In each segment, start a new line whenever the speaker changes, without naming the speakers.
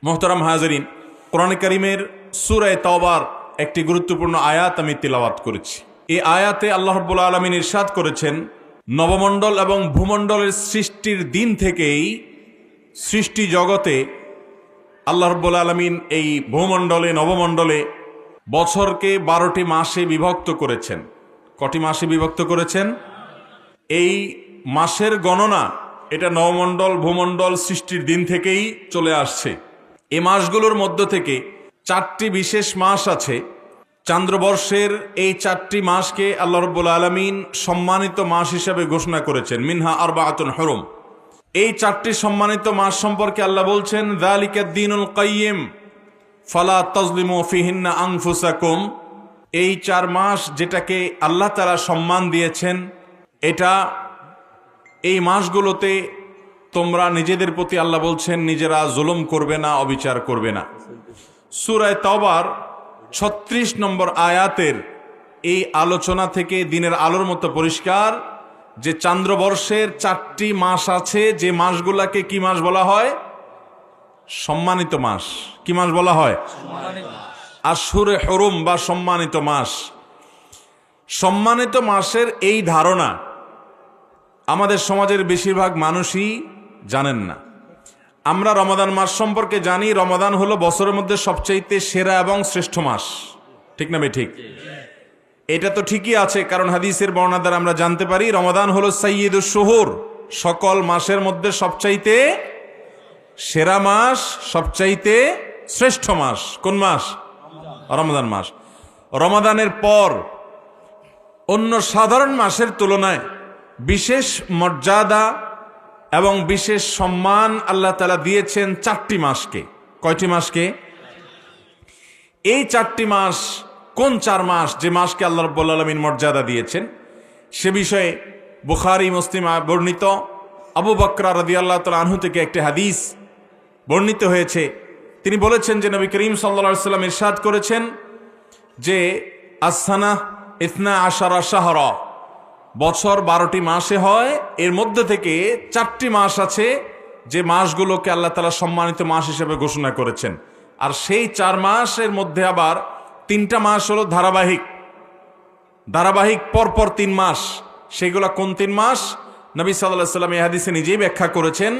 মোহতারাম হাজরিন, কোরআনে কারীমের সূরা তাওবার একটি গুরুত্বপূর্ণ আয়াত আমি তিলাওয়াত করেছি। এই আয়াতে আল্লাহ রাব্বুল আলামিন ইরশাদ করেছেন, নবমণ্ডল এবং ভূমণ্ডলের সৃষ্টির দিন থেকেই সৃষ্টি জগতে আল্লাহ রাব্বুল আলামিন এই ভূমণ্ডলে নবমণ্ডলে বছরকে 12টি মাসে বিভক্ত করেছেন। কটি মাসে বিভক্ত করেছেন? এই মাসের গণনা এটা নবমণ্ডল ভূমণ্ডল সৃষ্টির দিন থেকেই চলে আসছে। এই মাসগুলোর মধ্য থেকে 4টি বিশেষ মাস আছে। চান্দ্রবর্ষের এই 4টি মাসকে আল্লাহ রাব্বুল আলামিন সম্মানিত মাস হিসেবে ঘোষণা করেছেন, মিনহা আরবাআতুন হুরুম। এই 4টি সম্মানিত মাস সম্পর্কে আল্লাহ বলছেন, যালিকাদ দীনুল কাইয়্যিম ফালা তাজলিমু ফিহিন্না আনফুসাকুম। এই 4 মাস যেটাকে আল্লাহ তাআলা সম্মান দিয়েছেন, এটা এই মাসগুলোতে তোমরা নিজেদের প্রতি আল্লাহ বলছেন নিজেরা জুলুম করবে না, অবিচার করবে না। সূরা তাওবার 36 নম্বর আয়াতের এই আলোচনা থেকে দিনের আলোর মতো পরিষ্কার যে চান্দ্রবর্ষের 4টি মাস আছে, যে মাসগুলাকে কি মাস বলা হয়? সম্মানিত মাস। কি মাস বলা হয়? আশহুরে হুরুম বা সম্মানিত মাস। সম্মানিত মাসের এই ধারণা আমাদের সমাজের বেশিরভাগ মানুষই জানেন না। আমরা রমাদান মাস সম্পর্কে জানি, রমাদান হলো বছরের মধ্যে সবচাইতে সেরা এবং শ্রেষ্ঠ মাস। ঠিক না ভাই? ঠিক। এটা তো ঠিকই আছে, কারণ হাদিসের বর্ণনা দ্বারা আমরা জানতে পারি রমাদান হলো সাইয়্যিদুশ শুহুর, সকল মাসের মধ্যে সবচাইতে সেরা মাস, সবচাইতে শ্রেষ্ঠ মাস। কোন মাস? রমাদান মাস। রমাদানের পর অন্য সাধারণ মাসের তুলনায় বিশেষ মর্যাদা এবং বিশেষ সম্মান আল্লাহ তাআলা দিয়েছেন 4টি মাসকে। কয়টি মাসকে? এই 4টি মাস কোন 4 মাস, যে মাসকে আল্লাহ রাব্বুল আলামিন মর্যাদা দিয়েছেন, সে বিষয়ে বুখারী মুসলিম বর্ণিত আবু বকর রাদিয়াল্লাহু তাআলা আনহু থেকে একটি হাদিস বর্ণিত হয়েছে। তিনি বলেছেন যে নবী করিম সাল্লাল্লাহু আলাইহি ওয়াসাল্লাম ইরশাদ করেছেন যে আস-সানা 12 শাহরা, বছর 12টি মাসে হয়, এর মধ্যে থেকে 4টি মাস আছে যে মাসগুলোকে আল্লাহ তাআলা সম্মানিত মাস হিসেবে ঘোষণা করেছেন। আর সেই 4 মাসের মধ্যে আবার 3টা মাস হলো ধারাবাহিক পরপর 3 মাস। সেগুলো কোন 3 মাস? নবী সাল্লাল্লাহু আলাইহি ওয়াসাল্লাম এই হাদিসে নিজেই ব্যাখ্যা করেছেন,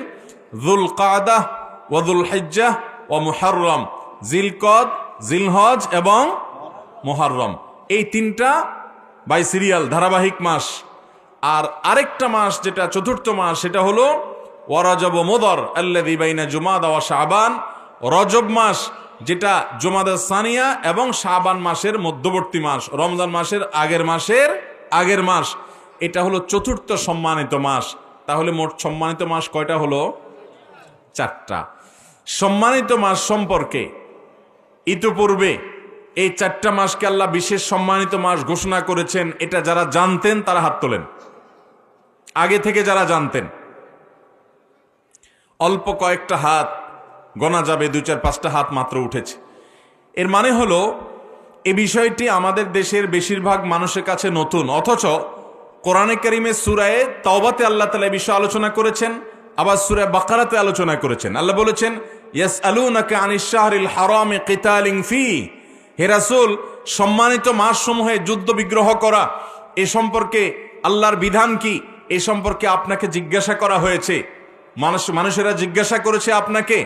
যুলকাদাহ ওয়া যুলহিজ্জাহ ওয়া মুহররম, জিলকদ, জিলহজ এবং মুহররম। এই 3টা বাই সিরিয়াল ধারাবাহিক মাস। আর আরেকটা মাস যেটা 4র্থ মাস, সেটা হলো ওয়া রজব ওয়া মুদর আল্লাযী বাইনা জুমাদা ওয়া শাবান। রজব মাস যেটা জুমাদা সানিয়া এবং শাবান মাসের মধ্যবর্তী মাস, রমজান মাসের আগের মাস। এটা হলো 4র্থ সম্মানিত মাস। তাহলে মোট সম্মানিত মাস কয়টা হলো? 4টা। সম্মানিত মাস সম্পর্কে ইতিপূর্বে এই 4টা মাসকে আল্লাহ বিশেষ সম্মানিত মাস ঘোষণা করেছেন, এটা যারা জানতেন তারা হাত তোলেন। আগে থেকে যারা জানতেন, অল্প কয়েকটা হাত গোনা যাবে, 2-4-5টা হাত মাত্র উঠেছে। এর মানে হলো এই বিষয়টি আমাদের দেশের বেশিরভাগ মানুষের কাছে নতুন, অথচ কোরআনে কারীমের সূরা তাওবাতে আল্লাহ তাআলা এই বিষয়ে আলোচনা করেছেন, আবার সূরা বাকারাতে আলোচনা করেছেন। আল্লাহ বলেছেন, ইয়াসআলুনাকা আনিশ শাহরিল হারামি কিতালিন ফি। হে রাসূল, সম্মানিত মাসসমূহে যুদ্ধ বিগ্রহ করা এ সম্পর্কে আল্লাহর বিধান কি, এ সম্পর্কে আপনাকে জিজ্ঞাসা করা হয়েছে। মানুষেরা জিজ্ঞাসা করেছে আপনাকে,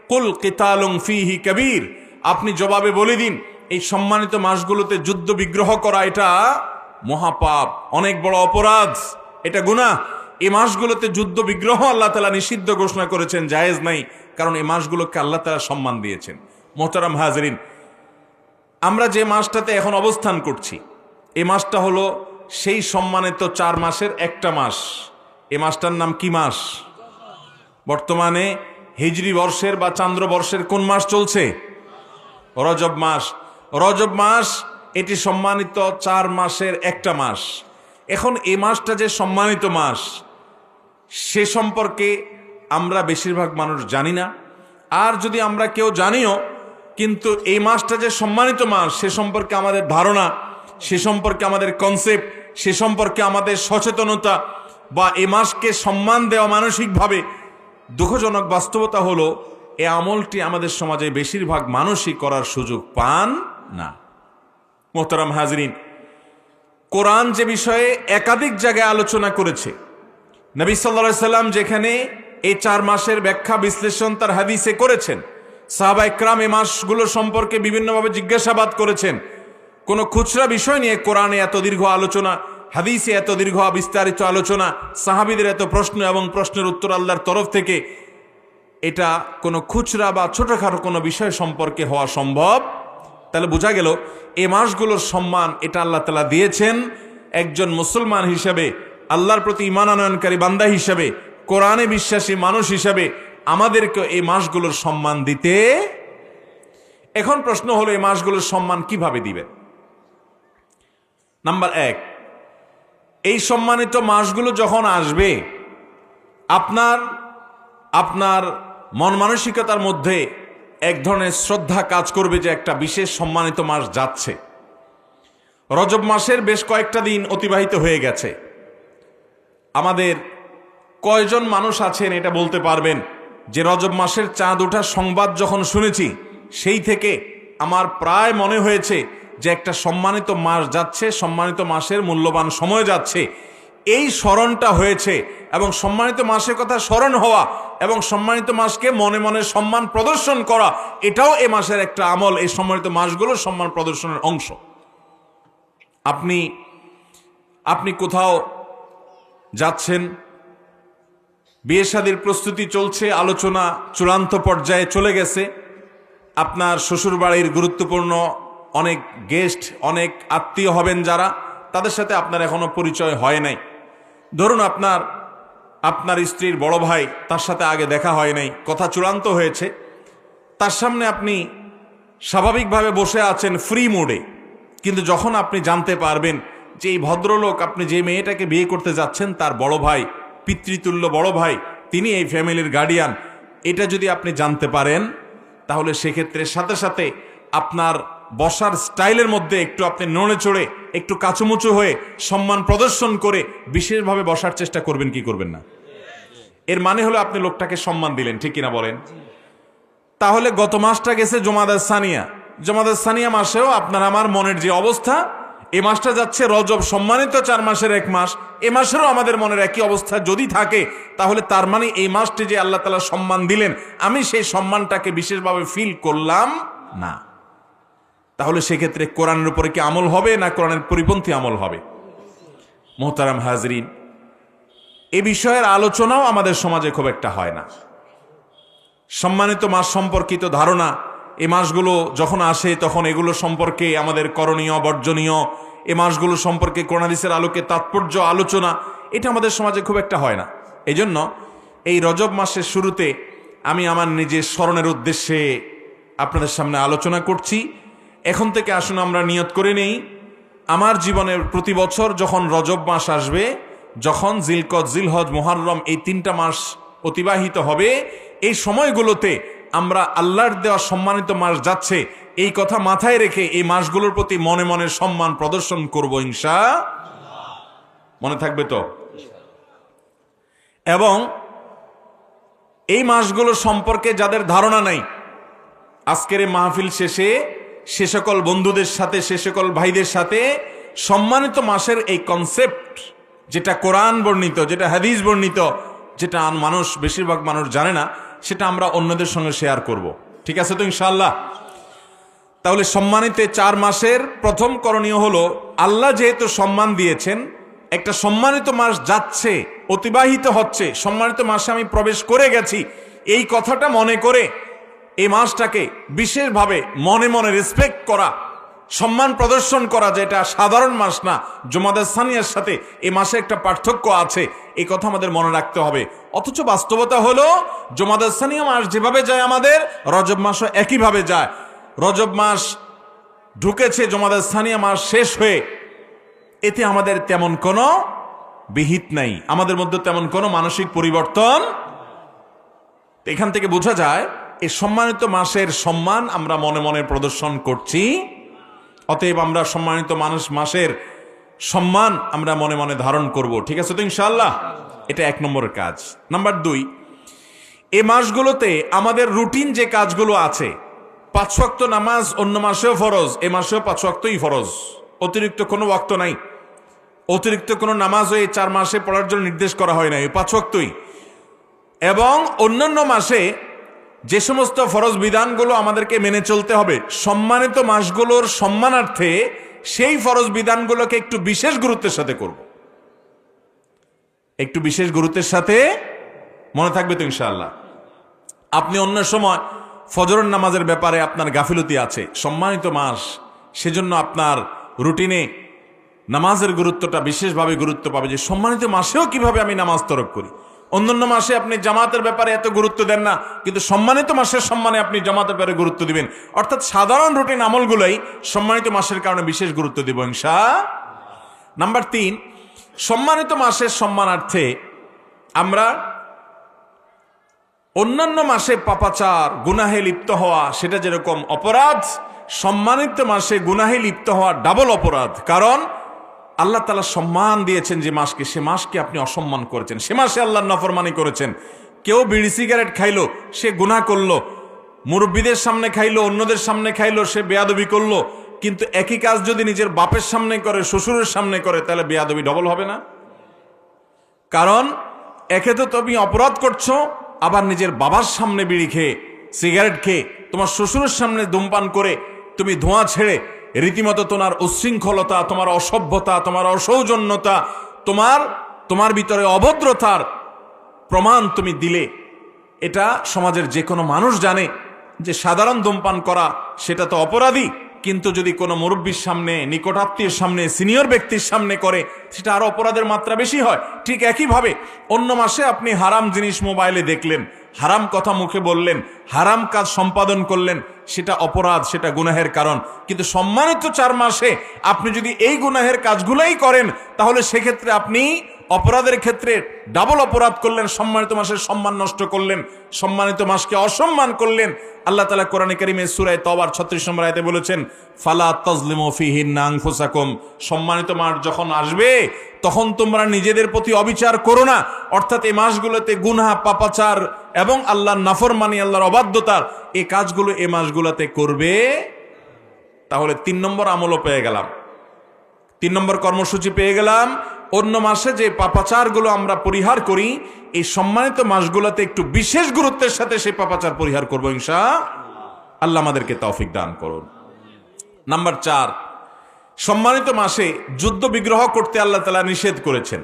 কুল কিতালুন ফিহি কাবীর। আপনি জবাবে বলে দিন, এই সম্মানিত মাসগুলোতে যুদ্ধ বিগ্রহ করা এটা মহাপাপ, অনেক বড় অপরাধ, এটা গুনাহ। এই মাসগুলোতে যুদ্ধ বিগ্রহ আল্লাহ তাআলা নিষিদ্ধ ঘোষণা করেছেন, জায়েজ নাই, কারণ এই মাসগুলোকে আল্লাহ তাআলা সম্মান দিয়েছেন। মোহতারাম হাজরিন, আমরা যে মাসটাতে এখন অবস্থান করছি, এই মাসটা হলো সেই সম্মানিত 4 মাসের একটা মাস। এই মাসটার নাম কি মাস? বর্তমানে হিজরি বর্ষের বা চান্দ্র বর্ষের কোন মাস চলছে? রজব মাস। রজব মাস এটি সম্মানিত 4 মাসের একটা মাস। এখন এই মাসটা যে সম্মানিত মাস, সে সম্পর্কে আমরা বেশিরভাগ মানুষ জানি না। আর যদি আমরা কেউ জানিও, কিন্তু এই মাসটা যে সম্মানিত মাস সে সম্পর্কে আমাদের ধারণা, সে সম্পর্কে আমাদের কনসেপ্ট, সে সম্পর্কে আমাদের সচেতনতা বা এই মাসকে সম্মান দেওয়া মানসিকভাবে, দুঃখজনক বাস্তবতা হলো এই আমলটি আমাদের সমাজে বেশিরভাগ মানুষই করার সুযোগ পান না। মোহতারাম হাজরিন, কোরআন যে বিষয়ে একাধিক জায়গায় আলোচনা করেছে, নবী সাল্লাল্লাহু আলাইহি সাল্লাম যেখানে এই 4 মাসের ব্যাখ্যা বিশ্লেষণ তার হাদিসে করেছেন, সাহাবা ইকরাম এই মাসগুলো সম্পর্কে বিভিন্নভাবে জিজ্ঞাসাবাদ করেছেন। কোন খুচরা বিষয় নিয়ে কোরআনে এত দীর্ঘ আলোচনা, হাদিসে এত দীর্ঘ বিস্তারিত আলোচনা, সাহাবীদের এত প্রশ্ন এবং প্রশ্নের উত্তর আল্লাহর তরফ থেকে, এটা কোনো খুচরা বা ছোটখাটো কোনো বিষয় সম্পর্কে হওয়া সম্ভব। তাহলে বোঝা গেল এই মাসগুলোর সম্মান এটা আল্লাহ তাআলা দিয়েছেন একজন মুসলমান হিসেবে, আল্লাহর প্রতি ঈমান আনয়নকারী বান্দা হিসেবে, কোরআনে বিশ্বাসী মানুষ হিসেবে আমাদেরকে এই মাসগুলোর সম্মান দিতে। এখন প্রশ্ন হলো এই মাসগুলোর সম্মান কিভাবে দিবেন? নাম্বার 1, এই সম্মানিত মাসগুলো যখন আসবে আপনার মন মানসিকতার মধ্যে এক ধরনের শ্রদ্ধা কাজ করবে যে একটা বিশেষ সম্মানিত মাস যাচ্ছে। রজব মাসের বেশ কয়েকটা দিন অতিবাহিত হয়ে গেছে। আমাদের কয়জন মানুষ আছেন এটা বলতে পারবেন যে রজব মাসের চাঁদ ওঠার সংবাদ যখন শুনেছি সেই থেকে আমার প্রায় মনে হয়েছে যে একটা সম্মানিত মাস যাচ্ছে, সম্মানিত মাসের মূল্যবান সময় যাচ্ছে। এই স্মরণটা হয়েছে এবং সম্মানিত মাসের কথা স্মরণ হওয়া এবং সম্মানিত মাসকে মনে মনে সম্মান প্রদর্শন করা, এটাও এ মাসের একটা আমল। এই সম্মানিত মাসগুলোর সম্মান প্রদর্শনের অংশ। আপনি কোথাও যাচ্ছেন, বিয়ে শাদীর প্রস্তুতি চলছে, আলোচনা চূড়ান্ত পর্যায়ে চলে গেছে, আপনার শ্বশুরবাড়ির গুরুত্বপূর্ণ অনেক গেস্ট, অনেক আত্মীয় হবেন যারা, তাদের সাথে আপনার এখনো পরিচয় হয় নাই। ধরুন আপনার স্ত্রীর বড় ভাই, তার সাথে আগে দেখা হয় নাই, কথা চূড়ান্ত হয়েছে, তার সামনে আপনি স্বাভাবিকভাবে বসে আছেন ফ্রি মোডে। কিন্তু যখন আপনি জানতে পারবেন যে এই ভদ্রলোক, আপনি যে মেয়েটাকে বিয়ে করতে যাচ্ছেন তার বড় ভাই, পিতৃতুল্য বড় ভাই, তিনি এই ফ্যামিলির গার্ডিয়ান, এটা যদি আপনি জানতে পারেন, তাহলে সেক্ষেত্রে সাথে সাথে আপনার বসার স্টাইলের মধ্যে একটু আপনি নড়ে চড়ে, একটু কাচুমুচু হয়ে, সম্মান প্রদর্শন করে বিশেষভাবে বসার চেষ্টা করবেন, কি করবেন না? এর মানে হলো আপনি লোকটাকে সম্মান দিলেন, ঠিক কিনা বলেন? তাহলে গত মাসটা গেছে জমাদার সানিয়া মাসেও আপনার আমার মনের যে অবস্থা, এ মাসটা যাচ্ছে রজব, সম্মানিত 4 মাসের এক মাস, এ মাসেরও আমাদের মনের একই অবস্থা যদি থাকে, তাহলে তার মানে এই মাসটি যে আল্লাহ তাআলা সম্মান দিলেন, আমি সেই সম্মানটাকে বিশেষভাবে ফিল করলাম না। তাহলে সেক্ষেত্রে কোরআনের উপরে কি আমল হবে না কোরআনের পরিপন্থী আমল হবে? মোহতারাম হাজরিন, এ বিষয়ের আলোচনাও আমাদের সমাজে খুব একটা হয় না। সম্মানিত মাস সম্পর্কিত ধারণা, এ মাসগুলো যখন আসে তখন এগুলো সম্পর্কে আমাদের করণীয় বর্জনীয়, এ মাসগুলো সম্পর্কে কোরআন হাদিসের আলোকে তাৎপর্য আলোচনা, এটা আমাদের সমাজে খুব একটা হয় না। এই জন্য এই রজব মাসের শুরুতে আমি আমার নিজের স্মরণের উদ্দেশ্যে আপনাদের সামনে আলোচনা করছি। এখন থেকে আসুন আমরা নিয়ত করে নেই, আমার জীবনের প্রতি বছর যখন রজব মাস আসবে, যখন জিলকদ, জিলহজ, মুহররম এই 3টা মাস অতিবাহিত হবে, এই সময়গুলোতে আমরা আল্লাহর দেওয়া সম্মানিত মাস যাচ্ছে এই কথা মাথায় রেখে এই মাসগুলোর প্রতি মনে মনে সম্মান প্রদর্শন করব, ইনশাআল্লাহ। মনে থাকবে তো? এবং এই মাসগুলো সম্পর্কে যাদের ধারণা নাই, আজকের এই মাহফিল শেষে সে সকল বন্ধুদের সাথে, সে সকল ভাইদের সাথে সম্মানিত মাসের এই কনসেপ্ট, যেটা কোরআন বর্ণিত, যেটা হাদিস বর্ণিত, যেটা বেশিরভাগ মানুষ জানে না, সেটা আমরা অন্যদের সঙ্গে শেয়ার করব। ঠিক আছে তো ইনশাআল্লাহ? তাহলে সম্মানিত 4 মাসের প্রথম করণীয় হলো, আল্লাহ যেহেতু সম্মান দিয়েছেন, একটা সম্মানিত মাস যাচ্ছে, অতিবাহিত হচ্ছে, সম্মানিত মাসে আমি প্রবেশ করে গেছি, এই কথাটা মনে করে এই মাসটাকে বিশেষভাবে মনে মনে রেসপেক্ট করা, সম্মান প্রদর্শন করা, যে এটা সাধারণ মাস না, জুমাদার সানিয়ার সাথে এই মাসে একটা পার্থক্য আছে, এই কথা আমাদের মনে রাখতে হবে। অথচ বাস্তবতা হলো জুমাদার সানিয়া মাস যেভাবে যায় আমাদের, রজব মাসও একইভাবে যায়। রজব মাস ঢুকেছে, জুমাদার সানিয়া মাস শেষ হয়ে, এতে আমাদের তেমন কোনো বিহিত নাই, আমাদের মধ্যে তেমন কোনো মানসিক পরিবর্তন। এখান থেকে বোঝা যায় এই সম্মানিত মাসের সম্মান আমরা মনে মনে প্রদর্শন করছি। অতএব আমরা সম্মানিত মাসের সম্মান আমরা মনে মনে ধারণ করব। ঠিক আছে তো ইনশাআল্লাহ? এটা 1 নম্বরের কাজ। নাম্বার 2, এই মাসগুলোতে আমাদের রুটিন যে কাজগুলো আছে, 5 ওয়াক্ত নামাজ অন্য মাসেও ফরজ, এ মাসেও 5 ওয়াক্তই ফরজ, অতিরিক্ত কোনো ওয়াক্ত নাই, অতিরিক্ত কোনো নামাজ এই 4 মাসে পড়ার জন্য নির্দেশ করা হয় না, এই 5 ওয়াক্তই। এবং অন্যান্য মাসে যে সমস্ত ফরজ বিধানগুলো আমাদেরকে মেনে চলতে হবে, সম্মানিত মাসগুলোর সম্মানার্থে সেই ফরজ বিধানগুলোকে একটু বিশেষ গুরুত্বের সাথে করব, একটু বিশেষ গুরুত্বের সাথে। মনে থাকবে তো ইনশাআল্লাহ? আপনি অন্য সময় ফজরের নামাজের ব্যাপারে আপনার গাফিলতি আছে, সম্মানিত মাস সেজন্য আপনার রুটিনে নামাজের গুরুত্বটা বিশেষভাবে গুরুত্ব পাবে, যে সম্মানিত মাসেও কিভাবে আমি নামাজ তরক করি। অন্যান্য মাসে আপনি জামাতের ব্যাপারে এত গুরুত্ব দেন না, কিন্তু সম্মানিত মাসের সম্মানে আপনি জামাতের ব্যাপারে গুরুত্ব দিবেন। অর্থাৎ সাধারণ রুটিন আমলগুলোই সম্মানিত মাসের কারণে বিশেষ গুরুত্ব দিব ইনশাআল্লাহ। নাম্বার 3, সম্মানিত মাসের সম্মানার্থে আমরা অন্যান্য মাসে পাপাচার গুনাহে লিপ্ত হওয়া সেটা যেরকম অপরাধ, সম্মানিত মাসে গুনাহে লিপ্ত হওয়া ডাবল অপরাধ। কারণ আল্লাহ তাআলা সম্মান দিয়েছেন যে মাসকে, সে মাসকে আপনি অসম্মান করেছেন, সে মাসে আল্লাহর নাফরমানি করেছেন। কেউ বিড়ি সিগারেট খাইলো, সে গুনাহ করলো, মুরব্বীদের সামনে খাইলো, অন্যদের সামনে খাইলো, সে বেয়াদবি করলো। কিন্তু একই কাজ যদি নিজের বাপের সামনে করে, শ্বশুরের সামনে করে, তাহলে বেয়াদবি ডবল হবে না? কারণ একে তো তুমি অপরাধ করছো, আবার নিজের বাবার সামনে বিড়ি খেয়ে, সিগারেট খেয়ে, তোমার শ্বশুরের সামনে ধূমপান করে তুমি ধোঁয়া ছেড়ে রীতিমতো তোমার উচ্ছৃঙ্খলতা, তোমার অসভ্যতা, তোমার অসৌজন্যতা, তোমার ভিতরে অভদ্রতার প্রমাণ তুমি দিলে। এটা সমাজের যে কোনো মানুষ জানে যে সাধারণ ধূমপান করা সেটা তো অপরাধী, কিন্তু যদি কোনো মুরব্বীর সামনে, নিকটাত্মীয়ের সামনে, সিনিয়র ব্যক্তির সামনে করে, সেটা আরো অপরাধের মাত্রা বেশি হয়। ঠিক একইভাবে অন্য মাসে আপনি হারাম জিনিস মোবাইলে দেখলেন, হারাম কথা মুখে বললেন, হারাম কাজ সম্পাদন করলেন, সেটা অপরাধ, সেটা গুনাহের কারণ। কিন্তু সম্মানিত 4 মাসে আপনি যদি এই গুনাহের কাজগুলাই করেন, তাহলে সেক্ষেত্রে আপনি অপরাধের ক্ষেত্রে ডাবল অপরাধ করলেন, সম্মানিত মাসের সম্মান নষ্ট করলেন, সম্মানিত মাসকে অসম্মান করলেন। আল্লাহ তাআলা কোরআনে কারীমে সূরা তাওবার 36 নম্বর আয়াতে বলেছেন, ফালা তাজলিমু ফিহিন্না আনফুসাকুম, সম্মানিত মাস যখন আসবে তখন তোমরা নিজেদের প্রতি অবিচার করো না। অর্থাৎ এই মাসগুলোতে গুনাহ, পাপাচার এবং আল্লাহর নাফরমানি, আল্লাহর অবাধ্যতার এই কাজগুলো এই মাসগুলোতে করবে। তাহলে 3 নম্বর আমলও পেয়ে গেলাম, 3 নম্বর কর্মসূচি পেয়ে গেলাম। অন্য মাসে যে পাপাচারগুলো আমরা পরিহার করি, এই সম্মানিত মাসগুলোতে একটু বিশেষ গুরুত্বের সাথে সেই পাপাচার পরিহার করবো ইনশাআল্লাহ। আল্লাহ আমাদেরকে তৌফিক দান করুন। নাম্বার 4, সম্মানিত মাসে যুদ্ধ বিগ্রহ করতে আল্লাহ তাআলা নিষেধ করেছেন।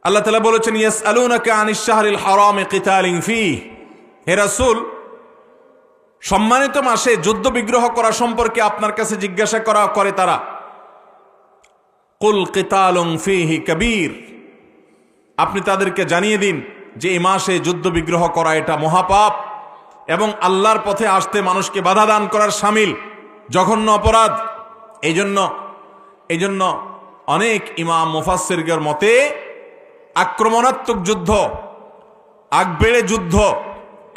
আল্লাহ তাআলা বলেছেন, ইয়াসআলুনাকা আনিশ শাহরিল হারামি কিতালিন ফীহি, হে রাসূল, সম্মানিত মাসে যুদ্ধ বিগ্রহ করা সম্পর্কে আপনার কাছে জিজ্ঞাসা করে তারা। কুল কিতালুন ফীহি কাবীর, আপনি তাদেরকে জানিয়ে দিন যে এই মাসে যুদ্ধ বিগ্রহ করা এটা মহাপাপ এবং আল্লাহর পথে আসতে মানুষকে বাধা দান করার শামিল, জঘন্য অপরাধ। এই জন্য অনেক ইমাম মুফাসসিরদের মতে আক্রমণাত্মক যুদ্ধ, আগবেড়ে যুদ্ধ,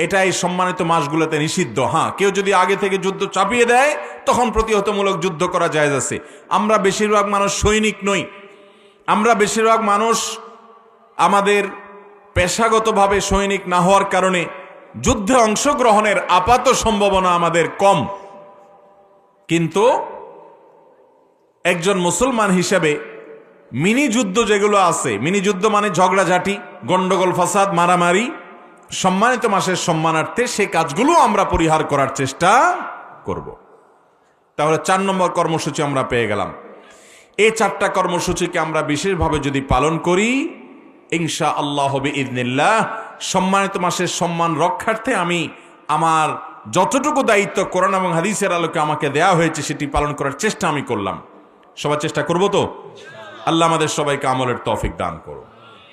এটা এই সম্মানিত মাসগুলোতে নিষিদ্ধ। হ্যাঁ, কেউ যদি আগে থেকে যুদ্ধ চাপিয়ে দেয় তখন প্রতিহতমূলক যুদ্ধ করা জায়েজ আছে। আমরা বেশিরভাগ মানুষ সৈনিক নই, আমরা বেশিরভাগ মানুষ আমাদের পেশাগতভাবে সৈনিক না হওয়ার কারণে যুদ্ধে অংশগ্রহণের আপাত সম্ভাবনা আমাদের কম। কিন্তু একজন মুসলমান হিসেবে মিনি যুদ্ধ যেগুলো আছে, মিনি যুদ্ধ মানে ঝগড়াঝাটি, গন্ডগোল, ফাসাদ, মারামারি, সম্মানিত মাসের সম্মানার্থে সে কাজগুলো আমরা পরিহার করার চেষ্টা করব। তাহলে 4 নম্বর কর্মসূচি আমরা পেয়ে গেলাম। এই 4টা কর্মসূচিকে আমরা বিশেষভাবে যদি পালন করি, ইনশাআল্লাহ বিইذনিল্লাহ সম্মানিত মাসের সম্মান রক্ষার্থে আমি আমার যতটুকু দায়িত্ব কোরআন এবং হাদিসের আলোকে আমাকে দেয়া হয়েছে সেটি পালন করার চেষ্টা আমি করলাম। সবাই চেষ্টা করব তো? আল্লাহ আমাদের সবাইকে আমলের তৌফিক দান করুন।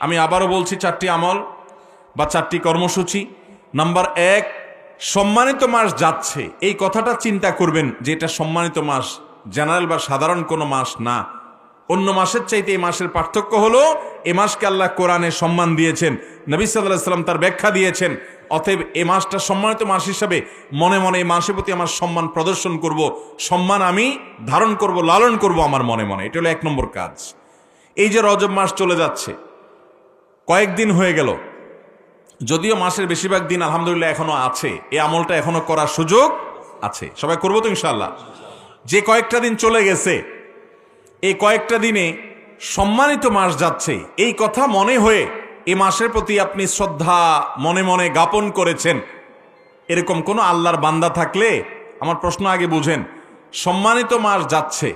আমি আবারও বলছি, 4টি আমল বা 4টি কর্মসূচি। নাম্বার 1, সম্মানিত মাস যাচ্ছে, এই কথাটা চিন্তা করবেন যে এটা সম্মানিত মাস, জেনারেল বা সাধারণ কোনো মাস না। অন্য মাসের চাইতে এই মাসের পার্থক্য হলো এই মাসকে আল্লাহ কোরআনে সম্মান দিয়েছেন, নবী সাল্লাল্লাহু আলাইহি ওয়াসাল্লাম তার ব্যাখ্যা দিয়েছেন। অতএব এই মাসটা সম্মানিত মাস হিসাবে মনে মনে এই মাসের প্রতি আমার সম্মান প্রদর্শন করব, সম্মান আমি ধারণ করব, লালন করব আমার মনে মনে। এটা হলো 1 নম্বর কাজ। এই যে রজব মাস চলে যাচ্ছে, কয়েকদিন হয়ে গেল, যদিও মাসের বেশিরভাগ দিন আলহামদুলিল্লাহ এখনো আছে, এই আমলটা এখনো করার সুযোগ আছে, সবাই করবো তো ইনশাআল্লাহ। যে কয়েকটা দিন চলে গেছে, এই কয়েকটা দিনে সম্মানিত মাস যাচ্ছে, এই কথা মনে হয়ে এই মাসের প্রতি আপনি শ্রদ্ধা মনে মনে জ্ঞাপন করেছেন, এরকম কোনো আল্লাহর বান্দা থাকলে আমার প্রশ্ন আগে বুঝেন। সম্মানিত মাস যাচ্ছে,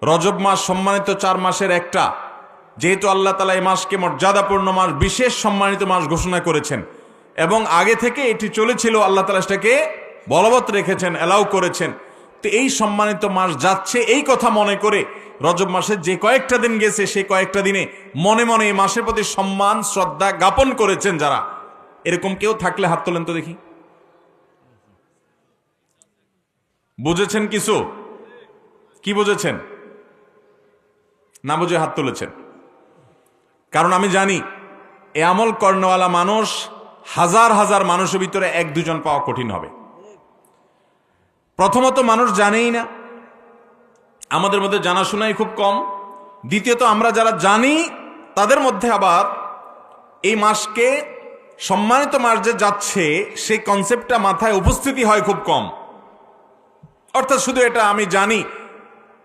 রজব মাস সম্মানিত 4 মাসের একটা, যেহেতু আল্লাহ তাআলা এই মাসকে মর্যাদাপূর্ণ মাস, বিশেষ সম্মানিত মাস ঘোষণা করেছেন এবং আগে থেকে এটি চলেছিল, আল্লাহ তাআলা সেটাকে বলবৎ রেখেছেন, অ্যালাউ করেছেন। তো এই সম্মানিত মাস যাচ্ছে, এই কথা মনে করে রজব মাসের যে কয়েকটা দিন গেছে, সেই কয়েকটা দিনে মনে মনে এই মাসের প্রতি সম্মান শ্রদ্ধা জ্ঞাপন করেছেন যারা, এরকম কেউ থাকলে হাত তোলেন তো দেখি। বুঝেছেন কিছু? কি বুঝেছেন? না বুঝে হাত তুলেছেন। কারণ আমি জানি এ আমল কর্ণওয়ালা মানুষ হাজার হাজার মানুষের ভিতরে 1-2 জন পাওয়া কঠিন হবে। প্রথমত মানুষ জানেই না, আমাদের মধ্যে জানাশোনাই খুব কম। দ্বিতীয়ত আমরা যারা জানি তাদের মধ্যে আবার এই মাসকে সম্মানিত মাস যে যাচ্ছে সেই কনসেপ্টটা মাথায় উপস্থিতি হয় খুব কম। অর্থাৎ শুধু এটা আমি জানি,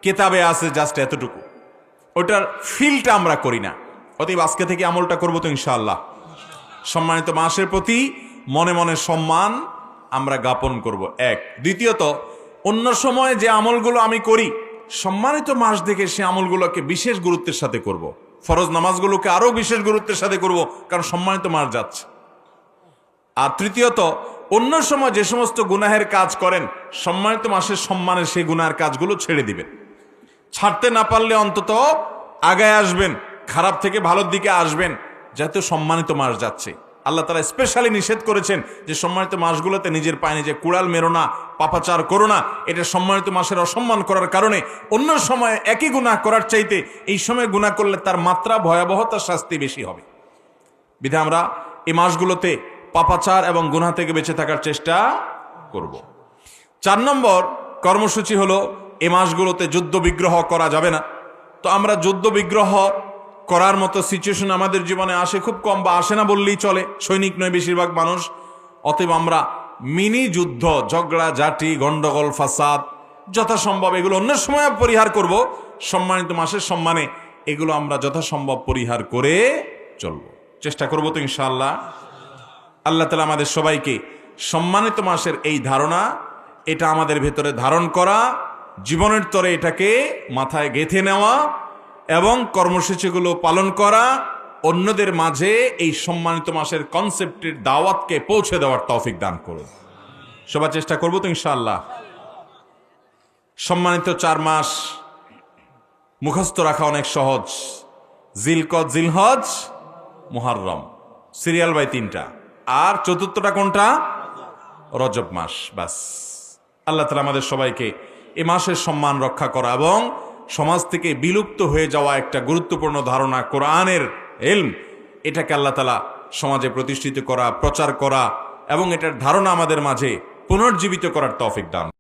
কেতাবে আছে জাস্ট এতটুকু, ওটার ফিলটা আমরা করি না। অতএব আজকে থেকে আমলটা করবো তো ইনশাআল্লাহ। সম্মানিত মাসের প্রতি মনে মনে সম্মান আমরা জ্ঞাপন করব, এক। দ্বিতীয়ত, অন্য সময় যে আমলগুলো আমি করি, সম্মানিত মাস দেখে সে আমলগুলোকে বিশেষ গুরুত্বের সাথে করব। ফরজ নামাজগুলোকে আরো বিশেষ গুরুত্বের সাথে করব, কারণ সম্মানিত মাস যাচ্ছে। আর তৃতীয়ত, অন্য সময় যে সমস্ত গুনাহের কাজ করেন, সম্মানিত মাসের সম্মানের সেই গুনাহের কাজগুলো ছেড়ে দিবেন। ছাড়তে না পারলে অন্তত আগায় আসবেন, খারাপ থেকে ভালোর দিকে আসবেন, যেহেতু সম্মানিত মাস যাচ্ছে। আল্লাহ তাআলা স্পেশালি নিষেধ করেছেন যে সম্মানিত মাসগুলোতে নিজের পায়ে নিজে কুড়াল মেরো না, পাপাচার করো না। এটা সম্মানিত মাসের অসম্মান করার কারণে অন্য সময় একই গুনাহ করার চাইতে এই সময় গুনাহ করলে তার মাত্রা, ভয়াবহতা, শাস্তি বেশি হবে। বিধায় আমরা এই মাসগুলোতে পাপাচার এবং গুনাহ থেকে বেঁচে থাকার চেষ্টা করব। 4 নম্বর কর্মসূচি হলো, এই মাসগুলোতে যুদ্ধ বিগ্রহ করা যাবে না। তো আমরা যুদ্ধ বিগ্রহ করার মতো সিচুয়েশন আমাদের জীবনে আসে খুব কম, বা আসে না বললেই চলে, সৈনিক নয় বেশিরভাগ মানুষ। অতএব আমরা মিনি যুদ্ধ, ঝগড়া ঝাঁটি, গন্ডগোল, ফাসাদ যথাসম্ভব এগুলো অন্য সময় পরিহার করব। সম্মানিত মাসের সম্মানে এগুলো আমরা যথাসম্ভব পরিহার করে চলব, চেষ্টা করব তো ইনশাআল্লাহ। আল্লাহ তাআলা আমাদের সবাইকে সম্মানিত মাসের এই ধারণা, এটা আমাদের ভেতরে ধারণ করা, জীবনের তরে এটাকে মাথায় গেঁথে নেওয়া এবং কর্মসূচিগুলো পালন করা, অন্যদের মাঝে এই সম্মানিত মাসের কনসেপ্টের দাওয়াতকে পৌঁছে দেওয়ার তৌফিক দান করুন। সবাই চেষ্টা করবো তো ইনশাআল্লাহ। সম্মানিত 4 মাস মুখস্থ রাখা অনেক সহজ। জিলকদ, জিলহজ, মুহররম, সিরিয়াল বাই 3টা। আর চতুর্থটা কোনটা? রজব মাস। বাস। আল্লাহ তাআলা আমাদের সবাইকে এ মাসের সম্মান রক্ষা করা এবং সমাজ থেকে বিলুপ্ত হয়ে যাওয়া একটা গুরুত্বপূর্ণ ধারণা কোরআনের ইলম, এটাকে আল্লাহ তাআলা সমাজে প্রতিষ্ঠিত করা, প্রচার করা এবং এটার ধারণা আমাদের মাঝে পুনর্জীবিত করার তৌফিক দান।